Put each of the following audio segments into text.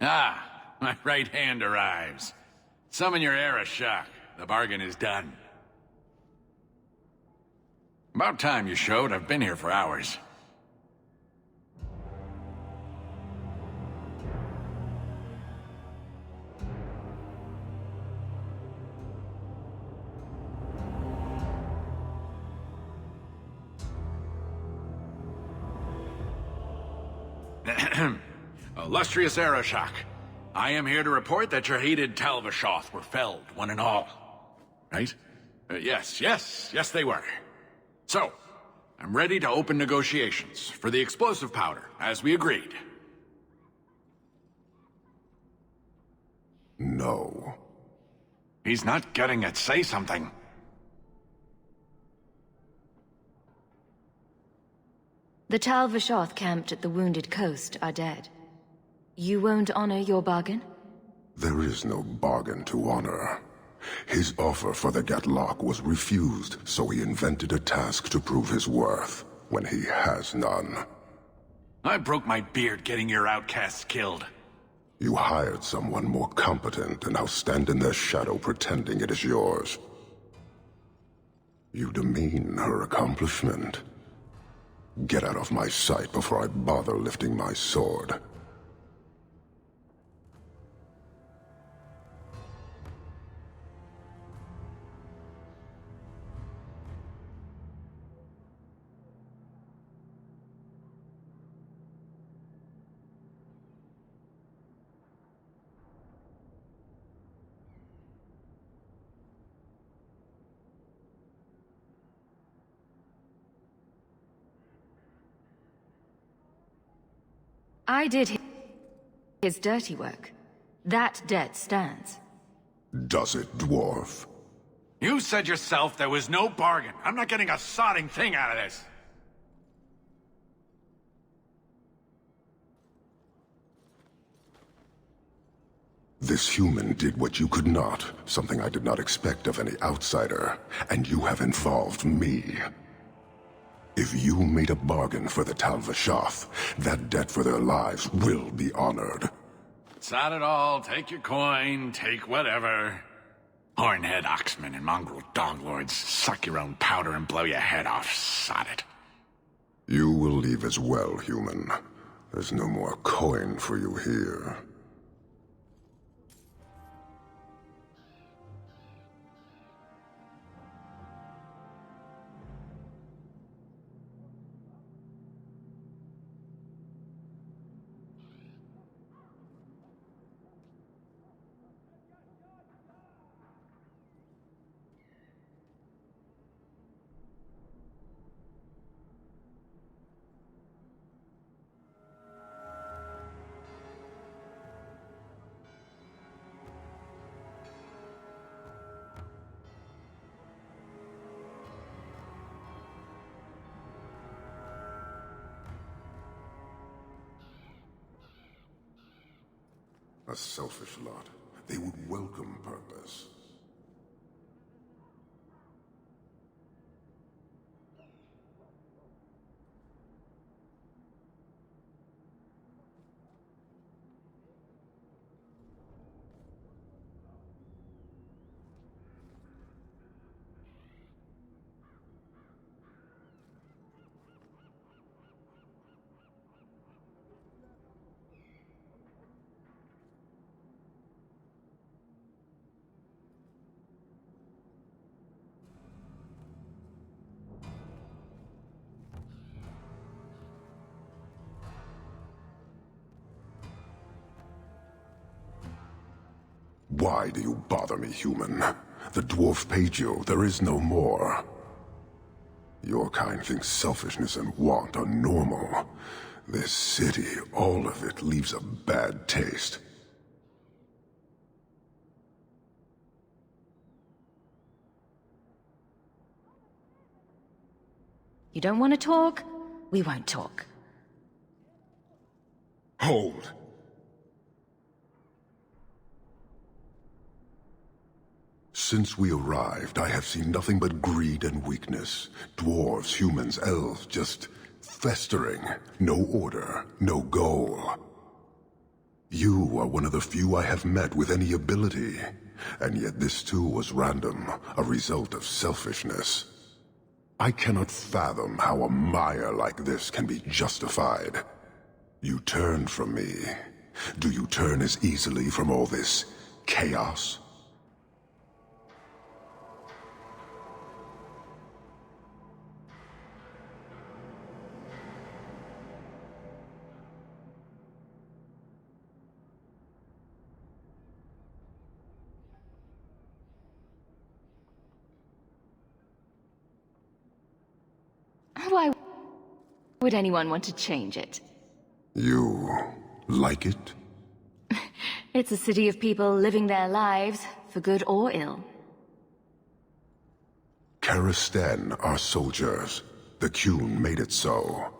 Ah, my right hand arrives. Summon your era shock. The bargain is done. About time you showed. I've been here for hours. Illustrious Arashok, I am here to report that your hated Talvashoth were felled, one and all. Right? Yes, they were. So, I'm ready to open negotiations for the explosive powder, as we agreed. No. He's not getting it. Say something. The Talvashoth camped at the Wounded Coast are dead. You won't honor your bargain? There is no bargain to honor. His offer for the Gatlock was refused, so he invented a task to prove his worth, when he has none. I broke my beard getting your outcasts killed. You hired someone more competent and now stand in their shadow pretending it is yours. You demean her accomplishment. Get out of my sight before I bother lifting my sword. I did his dirty work. That debt stands. Does it, dwarf? You said yourself there was no bargain. I'm not getting a sodding thing out of this. This human did what you could not, something I did not expect of any outsider, and you have involved me. If you made a bargain for the Talvashoth, that debt for their lives will be honored. Sod it all, take your coin, take whatever. Hornhead oxmen and mongrel doglords, suck your own powder and blow your head off, sod it. You will leave as well, human. There's no more coin for you here. A selfish lot. They would welcome purpose. Why do you bother me, human? The dwarf paid you. There is no more. Your kind thinks selfishness and want are normal. This city, all of it, leaves a bad taste. You don't want to talk? We won't talk. Hold! Since we arrived, I have seen nothing but greed and weakness. Dwarves, humans, elves, just festering. No order, no goal. You are one of the few I have met with any ability, and yet this too was random, a result of selfishness. I cannot fathom how a mire like this can be justified. You turned from me. Do you turn as easily from all this chaos? Why would anyone want to change it? You like it? It's a city of people living their lives, for good or ill. Karistan are soldiers. The Qun made it so.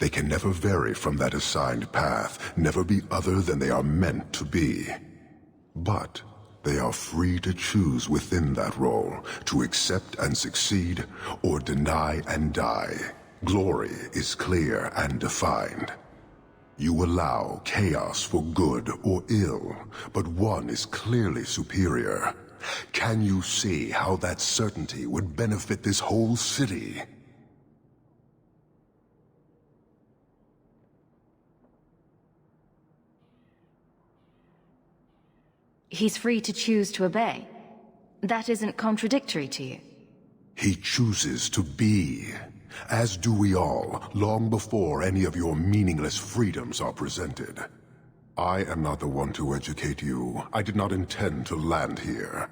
They can never vary from that assigned path, never be other than they are meant to be. But they are free to choose within that role, to accept and succeed, or deny and die. Glory is clear and defined. You allow chaos for good or ill, but one is clearly superior. Can you see how that certainty would benefit this whole city? He's free to choose to obey. That isn't contradictory to you. He chooses to be, as do we all, long before any of your meaningless freedoms are presented. I am not the one to educate you. I did not intend to land here.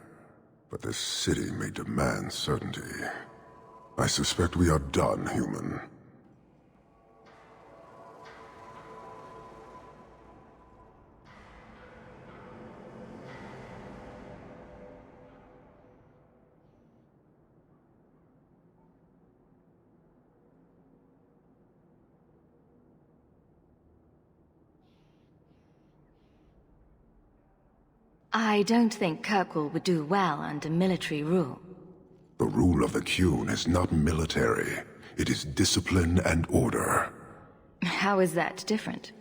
But this city may demand certainty. I suspect we are done, human. I don't think Kirkwall would do well under military rule. The rule of the Qun is not military. It is discipline and order. How is that different?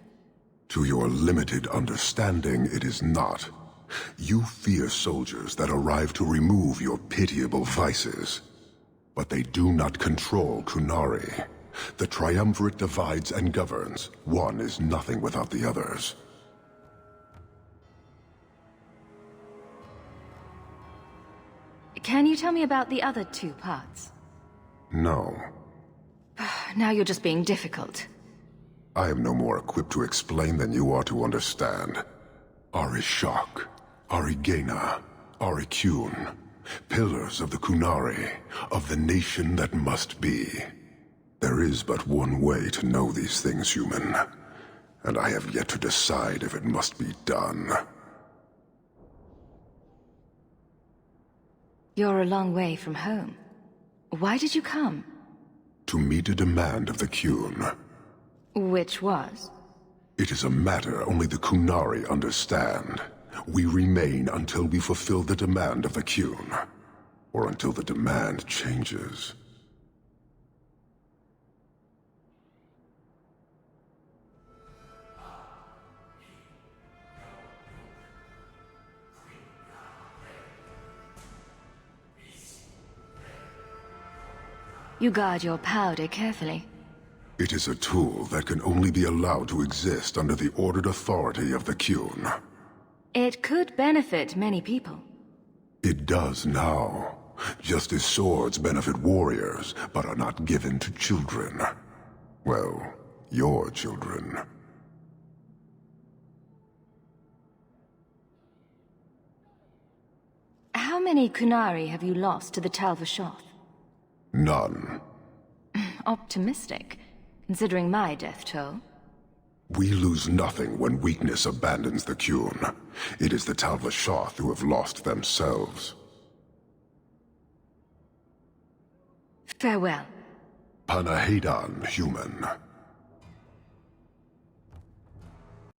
To your limited understanding, it is not. You fear soldiers that arrive to remove your pitiable vices. But they do not control Qunari. The Triumvirate divides and governs. One is nothing without the others. Can you tell me about the other two parts? No. Now you're just being difficult. I am no more equipped to explain than you are to understand. Arishak, Arigena, Ariqun, pillars of the Qunari, of the nation that must be. There is but one way to know these things, human, and I have yet to decide if it must be done. You're a long way from home. Why did you come? To meet a demand of the Qun. Which was? It is a matter only the Qunari understand. We remain until we fulfill the demand of the Qun. Or until the demand changes. You guard your powder carefully. It is a tool that can only be allowed to exist under the ordered authority of the Qun. It could benefit many people. It does now. Just as swords benefit warriors, but are not given to children. Well, your children. How many Qunari have you lost to the Tal-Vashoth? None. Optimistic, considering my death toll. We lose nothing when weakness abandons the Qun. It is the Tal-Vashoth who have lost themselves. Farewell. Panahedan, human.